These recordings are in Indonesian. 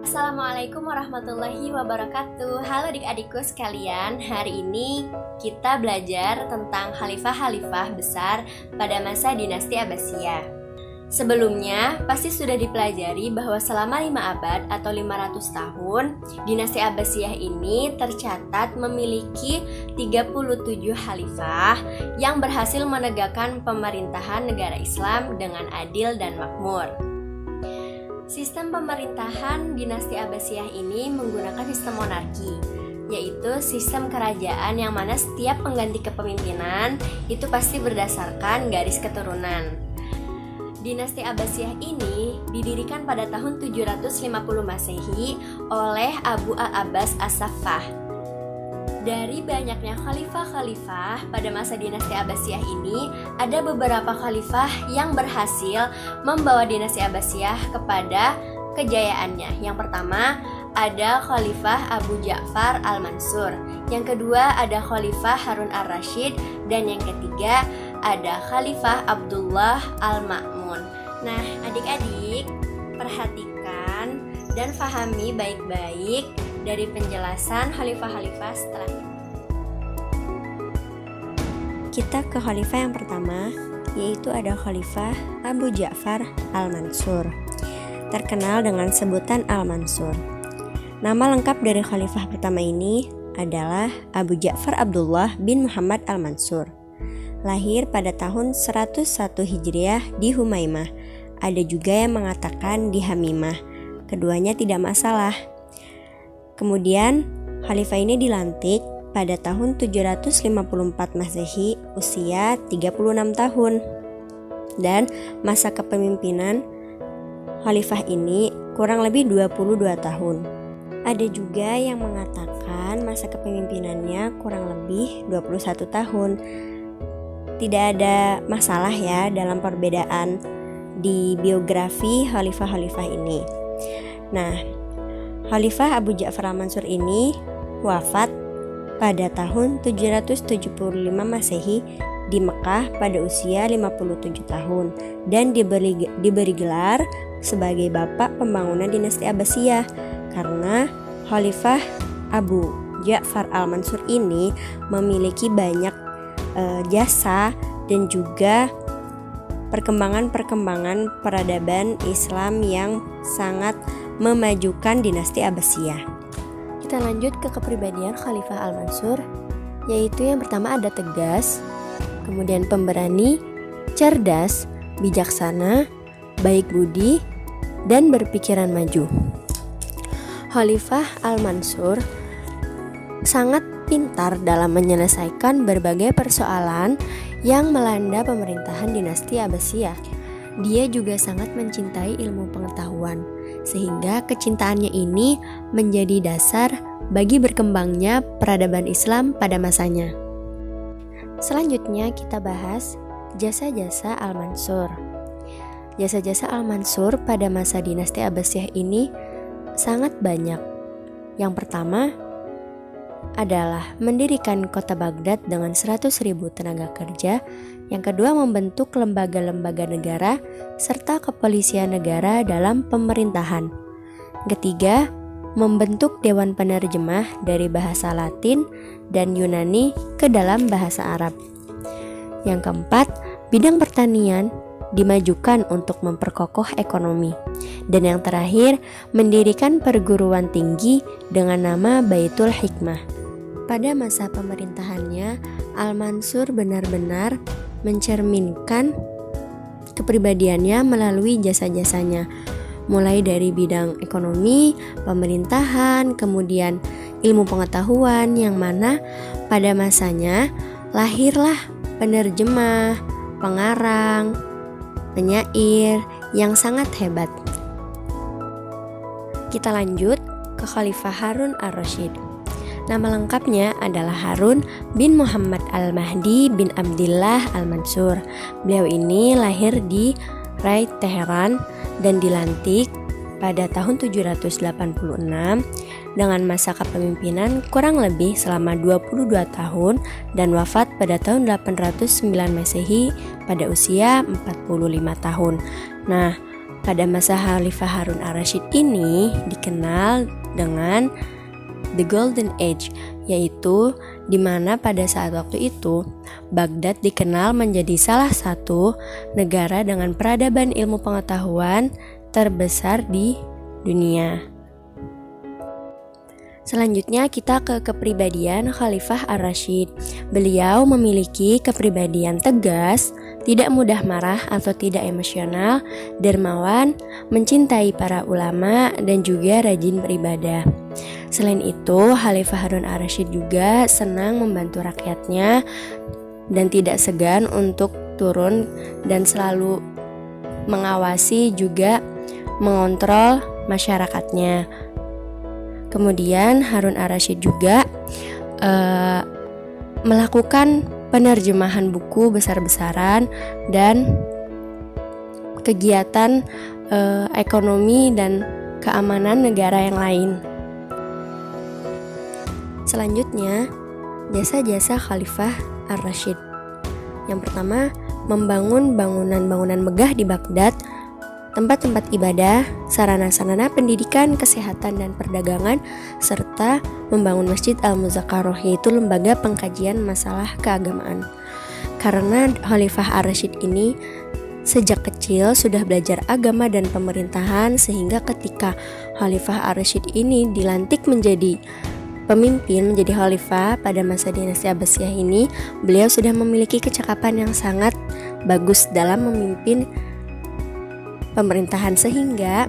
Assalamualaikum warahmatullahi wabarakatuh. Halo adik-adikku sekalian. Hari ini kita belajar tentang khalifah-khalifah besar pada masa dinasti Abbasiyah. Sebelumnya pasti sudah dipelajari bahwa selama 5 abad atau 500 tahun dinasti Abbasiyah ini tercatat memiliki 37 khalifah yang berhasil menegakkan pemerintahan negara Islam dengan adil dan makmur. Sistem pemerintahan dinasti Abbasiyah ini menggunakan sistem monarki, yaitu sistem kerajaan yang mana setiap pengganti kepemimpinan itu pasti berdasarkan garis keturunan. Dinasti Abbasiyah ini didirikan pada tahun 750 Masehi oleh Abu al-Abbas as-Saffah. Dari banyaknya khalifah-khalifah pada masa dinasti Abbasiyah ini, ada beberapa khalifah yang berhasil membawa dinasti Abbasiyah kepada kejayaannya. Yang pertama, ada Khalifah Abu Ja'far al-Mansur. Yang kedua, ada Khalifah Harun ar-Rasyid. Dan yang ketiga, ada Khalifah Abdullah al-Ma'mun. Nah, adik-adik, perhatikan dan fahami baik-baik dari penjelasan khalifah-khalifah setelah ini. Kita ke khalifah yang pertama, yaitu ada Khalifah Abu Ja'far al-Mansur, terkenal dengan sebutan al-Mansur. Nama lengkap dari khalifah pertama ini adalah Abu Ja'far Abdullah bin Muhammad al-Mansur. Lahir pada tahun 101 Hijriah di Humaimah. Ada juga yang mengatakan di Hamimah. Keduanya tidak masalah. Kemudian, khalifah ini dilantik pada tahun 754 Masehi, usia 36 tahun. Dan masa kepemimpinan khalifah ini kurang lebih 22 tahun. Ada juga yang mengatakan masa kepemimpinannya kurang lebih 21 tahun. Tidak ada masalah ya dalam perbedaan di biografi khalifah-khalifah ini. Nah, Khalifah Abu Ja'far al-Mansur ini wafat pada tahun 775 Masehi di Mekah pada usia 57 tahun dan diberi gelar sebagai bapak pembangunan dinasti Abbasiyah karena Khalifah Abu Ja'far al-Mansur ini memiliki banyak jasa dan juga perkembangan peradaban Islam yang sangat memajukan dinasti Abbasiyah. Kita lanjut ke kepribadian Khalifah al-Mansur, yaitu yang pertama ada tegas, kemudian pemberani, cerdas, bijaksana, baik budi, dan berpikiran maju. Khalifah al-Mansur sangat pintar dalam menyelesaikan berbagai persoalan yang melanda pemerintahan dinasti Abbasiyah. Dia juga sangat mencintai ilmu pengetahuan, sehingga kecintaannya ini menjadi dasar bagi berkembangnya peradaban Islam pada masanya. Selanjutnya kita bahas jasa-jasa al-Mansur. Jasa-jasa al-Mansur pada masa dinasti Abbasiyah ini sangat banyak. Yang pertama adalah mendirikan kota Baghdad dengan 100.000 tenaga kerja. Yang kedua, membentuk lembaga-lembaga negara serta kepolisian negara dalam pemerintahan. Ketiga, membentuk dewan penerjemah dari bahasa Latin dan Yunani ke dalam bahasa Arab. Yang keempat, bidang pertanian dimajukan untuk memperkokoh ekonomi. Dan yang terakhir, mendirikan perguruan tinggi dengan nama Baitul Hikmah. Pada masa pemerintahannya, Al-Mansur benar-benar mencerminkan kepribadiannya melalui jasa-jasanya, mulai dari bidang ekonomi, pemerintahan, kemudian ilmu pengetahuan, yang mana pada masanya lahirlah penerjemah, pengarang, penyair yang sangat hebat. Kita lanjut ke Khalifah Harun ar-Rasyid. Nama lengkapnya adalah Harun bin Muhammad al-Mahdi bin Abdillah al-Mansur. Beliau ini lahir di Rai, Teheran dan dilantik pada tahun 786 dengan masa kepemimpinan kurang lebih selama 22 tahun dan wafat pada tahun 809 Masehi pada usia 45 tahun. Nah, pada masa Khalifah Harun ar-Rasyid ini dikenal dengan The Golden Age, yaitu di mana pada saat waktu itu Baghdad dikenal menjadi salah satu negara dengan peradaban ilmu pengetahuan terbesar di dunia. Selanjutnya kita ke kepribadian Khalifah ar-Rasyid. Beliau memiliki kepribadian tegas, tidak mudah marah atau tidak emosional, dermawan, mencintai para ulama, dan juga rajin beribadah. Selain itu, Khalifah Harun ar-Rasyid juga senang membantu rakyatnya dan tidak segan untuk turun dan selalu mengawasi juga mengontrol masyarakatnya. Kemudian Harun ar-Rasyid juga melakukan penerjemahan buku besar-besaran dan kegiatan ekonomi dan keamanan negara yang lain. Selanjutnya, jasa-jasa Khalifah ar-Rasyid. Yang pertama, membangun bangunan-bangunan megah di Baghdad, tempat-tempat ibadah, sarana-sarana pendidikan, kesehatan, dan perdagangan, serta membangun Masjid Al-Muzakkaroh, yaitu lembaga pengkajian masalah keagamaan. Karena Khalifah ar-Rasyid ini sejak kecil sudah belajar agama dan pemerintahan, sehingga ketika Khalifah ar-Rasyid ini dilantik menjadi pemimpin, menjadi khalifah pada masa dinasti Abbasiyah ini, beliau sudah memiliki kecakapan yang sangat bagus dalam memimpin pemerintahan, sehingga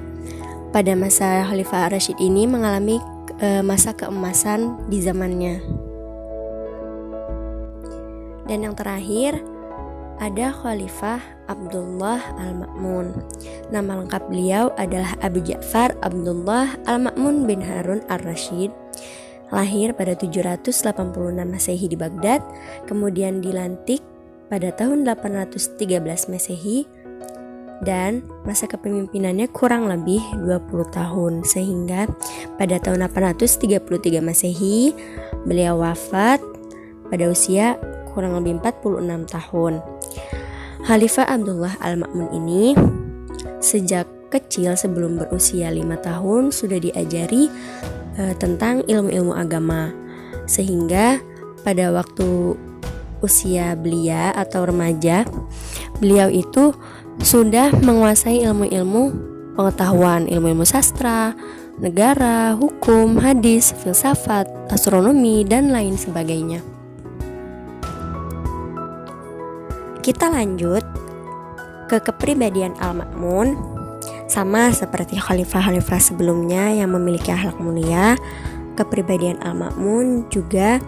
pada masa Khalifah ar-Rasyid ini mengalami masa keemasan di zamannya. Dan yang terakhir ada Khalifah Abdullah Al-Ma'mun. Nama lengkap beliau adalah Abu Ja'far Abdullah Al-Ma'mun bin Harun ar-Rasyid. Lahir pada 786 Masehi di Baghdad, kemudian dilantik pada tahun 813 Masehi, dan masa kepemimpinannya kurang lebih 20 tahun, sehingga pada tahun 833 Masehi beliau wafat pada usia kurang lebih 46 tahun. Khalifah Abdullah Al-Ma'mun ini sejak kecil, sebelum berusia 5 tahun sudah diajari tentang ilmu-ilmu agama, sehingga pada waktu usia belia atau remaja, beliau itu sudah menguasai ilmu-ilmu pengetahuan, ilmu-ilmu sastra, negara, hukum, hadis, filsafat, astronomi, dan lain sebagainya. Kita lanjut ke kepribadian Al-Ma'mun. Sama seperti khalifah-khalifah sebelumnya yang memiliki akhlak mulia, kepribadian Al-Ma'mun juga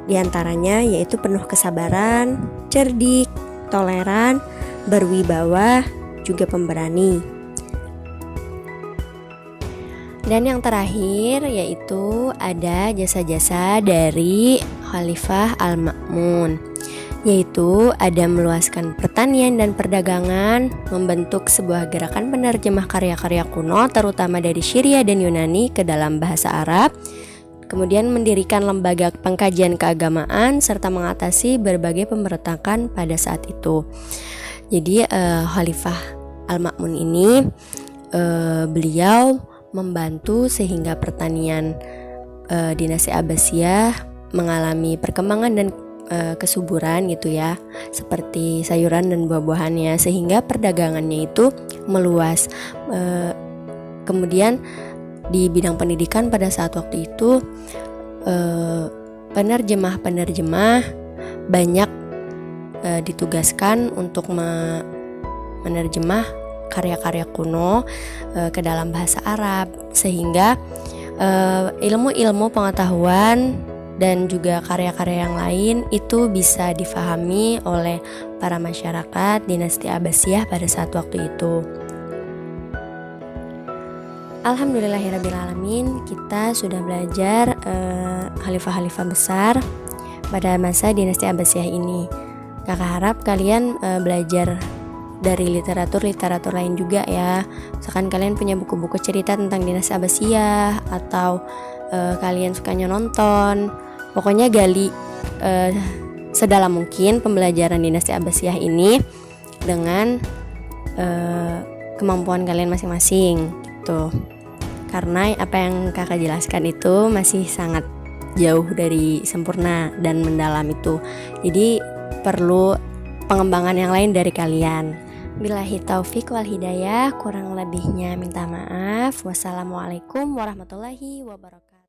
diantaranya yaitu penuh kesabaran, cerdik, toleran, berwibawa, juga pemberani. Dan yang terakhir yaitu ada jasa-jasa dari Khalifah Al-Ma'mun, yaitu ada meluaskan pertanian dan perdagangan, membentuk sebuah gerakan penerjemah karya-karya kuno terutama dari Syria dan Yunani ke dalam bahasa Arab, kemudian mendirikan lembaga pengkajian keagamaan serta mengatasi berbagai pemberontakan pada saat itu. Jadi Khalifah Al-Ma'mun ini beliau membantu sehingga pertanian dinasti Abbasiyah mengalami perkembangan dan kesuburan gitu ya, seperti sayuran dan buah-buahannya, sehingga perdagangannya itu meluas. Kemudian di bidang pendidikan pada saat waktu itu penerjemah banyak ditugaskan untuk menerjemah karya-karya kuno ke dalam bahasa Arab, sehingga ilmu-ilmu pengetahuan dan juga karya-karya yang lain itu bisa difahami oleh para masyarakat dinasti Abbasiyah pada saat waktu itu. Alhamdulillahirrabbilalamin, kita sudah belajar khalifah-khalifah besar pada masa dinasti Abbasiyah ini. Kakak harap kalian belajar dari literatur lain juga ya. Misalkan kalian punya buku-buku cerita tentang dinasti Abbasiyah, atau kalian sukanya nonton, pokoknya gali sedalam mungkin pembelajaran dinasti Abbasiyah ini dengan kemampuan kalian masing-masing gitu. Karena apa yang kakak jelaskan itu masih sangat jauh dari sempurna dan mendalam itu. Jadi perlu pengembangan yang lain dari kalian. Billahi taufik wal hidayah, kurang lebihnya minta maaf. Wassalamualaikum warahmatullahi wabarakatuh.